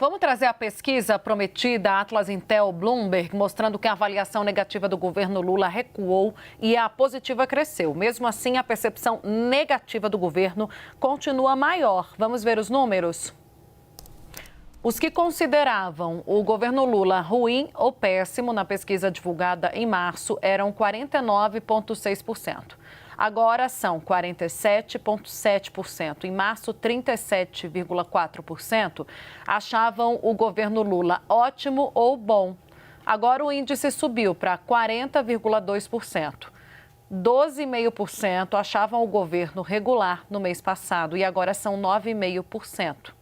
Vamos trazer a pesquisa prometida Atlas Intel Bloomberg, mostrando que a avaliação negativa do governo Lula recuou e a positiva cresceu. Mesmo assim, a percepção negativa do governo continua maior. Vamos ver os números? Os que consideravam o governo Lula ruim ou péssimo na pesquisa divulgada em março eram 49,6%. Agora são 47,7%. Em março, 37,4% achavam o governo Lula ótimo ou bom. Agora o índice subiu para 40,2%. 12,5% achavam o governo regular no mês passado e agora são 9,5%.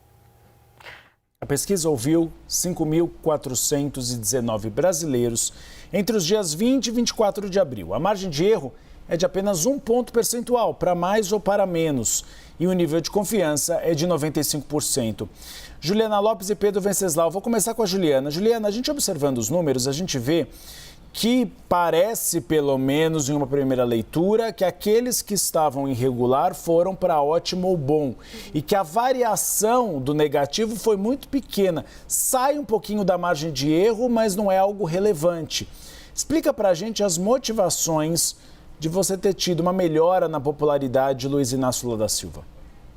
A pesquisa ouviu 5.419 brasileiros entre os dias 20 e 24 de abril. A margem de erro é de apenas 1 ponto percentual, para mais ou para menos. E o nível de confiança é de 95%. Juliana Lopes e Pedro Venceslau. Vou começar com a Juliana. Juliana, a gente observando os números, a gente vê que parece, pelo menos em uma primeira leitura, que aqueles que estavam irregular foram para ótimo ou bom e que a variação do negativo foi muito pequena. Sai um pouquinho da margem de erro, mas não é algo relevante. Explica para a gente as motivações de você ter tido uma melhora na popularidade de Luiz Inácio Lula da Silva.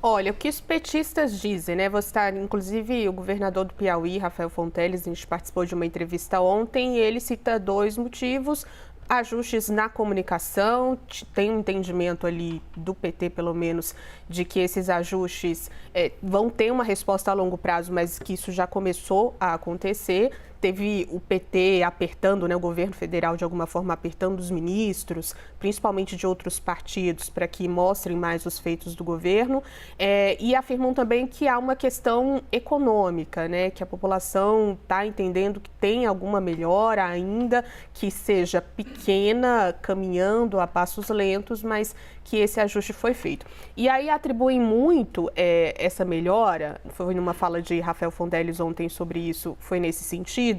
Olha, o que os petistas dizem, né? Você está, inclusive, o governador do Piauí, Rafael Fonteles, a gente participou de uma entrevista ontem e ele cita 2 motivos. Ajustes na comunicação, tem um entendimento ali do PT, pelo menos, de que esses ajustes vão ter uma resposta a longo prazo, mas que isso já começou a acontecer. Teve o PT apertando, né, o governo federal, de alguma forma, apertando os ministros, principalmente de outros partidos, para que mostrem mais os feitos do governo. E afirmam também que há uma questão econômica, né, que a população está entendendo que tem alguma melhora ainda, que seja pequena, caminhando a passos lentos, mas que esse ajuste foi feito. E aí atribuem muito essa melhora, foi numa fala de Rafael Fonteles ontem sobre isso, foi nesse sentido,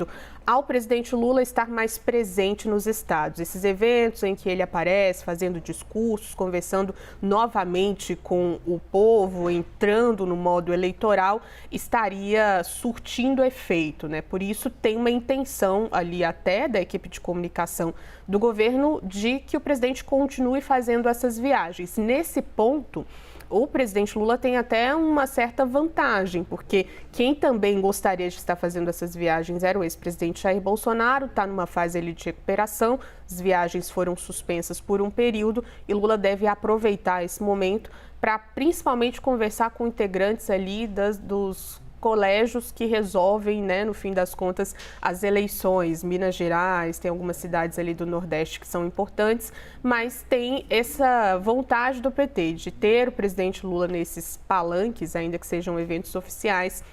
ao presidente Lula estar mais presente nos estados. Esses eventos em que ele aparece fazendo discursos, conversando novamente com o povo, entrando no modo eleitoral, estaria surtindo efeito, né? Por isso tem uma intenção ali até da equipe de comunicação do governo de que o presidente continue fazendo essas viagens. Nesse ponto, o presidente Lula tem até uma certa vantagem, porque quem também gostaria de estar fazendo essas viagens era o ex-presidente Jair Bolsonaro, está numa fase ali de recuperação, as viagens foram suspensas por um período e Lula deve aproveitar esse momento para principalmente conversar com integrantes ali dos colégios que resolvem, né, no fim das contas, as eleições. Minas Gerais, tem algumas cidades ali do Nordeste que são importantes, mas tem essa vontade do PT de ter o presidente Lula nesses palanques, ainda que sejam eventos oficiais,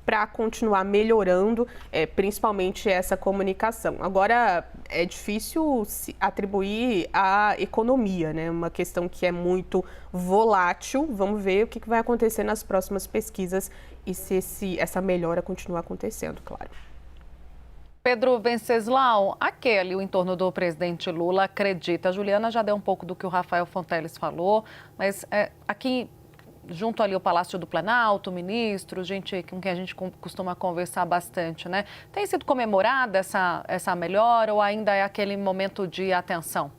para continuar melhorando, principalmente essa comunicação. Agora, é difícil se atribuir à economia, né? Uma questão que é muito volátil. Vamos ver o que vai acontecer nas próximas pesquisas e se essa melhora continuar acontecendo, claro. Pedro Venceslau, aquele o entorno do presidente Lula acredita. A Juliana já deu um pouco do que o Rafael Fonteles falou, mas aqui junto ali ao Palácio do Planalto, ministro, gente com quem a gente costuma conversar bastante, né? Tem sido comemorada essa melhora ou ainda é aquele momento de atenção?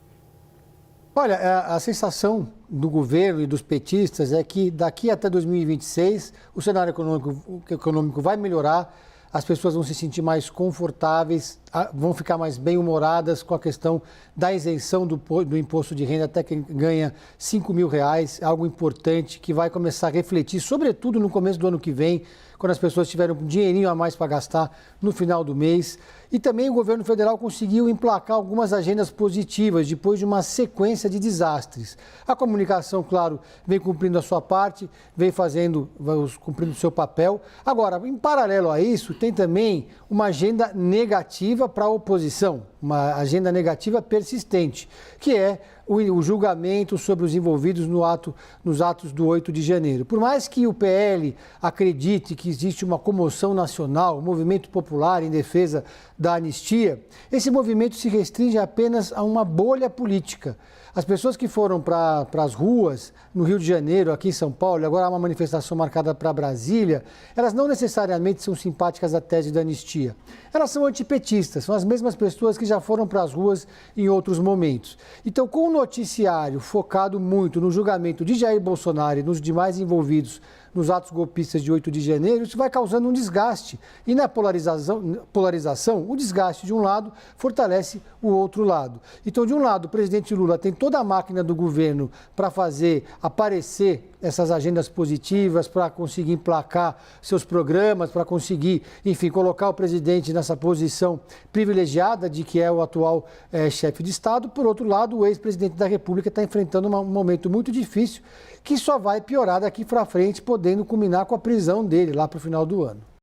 Olha, a sensação do governo e dos petistas é que daqui até 2026 o cenário econômico vai melhorar, as pessoas vão se sentir mais confortáveis, vão ficar mais bem-humoradas com a questão da isenção do imposto de renda até quem ganha R$5.000, algo importante que vai começar a refletir, sobretudo no começo do ano que vem, quando as pessoas tiverem um dinheirinho a mais para gastar no final do mês. E também o governo federal conseguiu emplacar algumas agendas positivas depois de uma sequência de desastres. A comunicação, claro, vem cumprindo a sua parte, vem cumprindo o seu papel. Agora, em paralelo a isso, tem também uma agenda negativa para a oposição. uma agenda negativa persistente, que é o julgamento sobre os envolvidos nos atos do 8 de janeiro. Por mais que o PL acredite que existe uma comoção nacional, um movimento popular em defesa da anistia, esse movimento se restringe apenas a uma bolha política. As pessoas que foram para as ruas, no Rio de Janeiro, aqui em São Paulo, e agora há uma manifestação marcada para Brasília, elas não necessariamente são simpáticas à tese da anistia. Elas são antipetistas, são as mesmas pessoas que já foram para as ruas em outros momentos. Então, com o noticiário focado muito no julgamento de Jair Bolsonaro e nos demais envolvidos nos atos golpistas de 8 de janeiro, isso vai causando um desgaste. E na polarização, o desgaste de um lado fortalece o outro lado. Então, de um lado, o presidente Lula tem toda a máquina do governo para fazer aparecer essas agendas positivas, para conseguir emplacar seus programas, para conseguir, enfim, colocar o presidente nessa posição privilegiada de que é o atual chefe de Estado. Por outro lado, o ex-presidente da República está enfrentando um momento muito difícil que só vai piorar daqui para frente, podendo culminar com a prisão dele lá para o final do ano.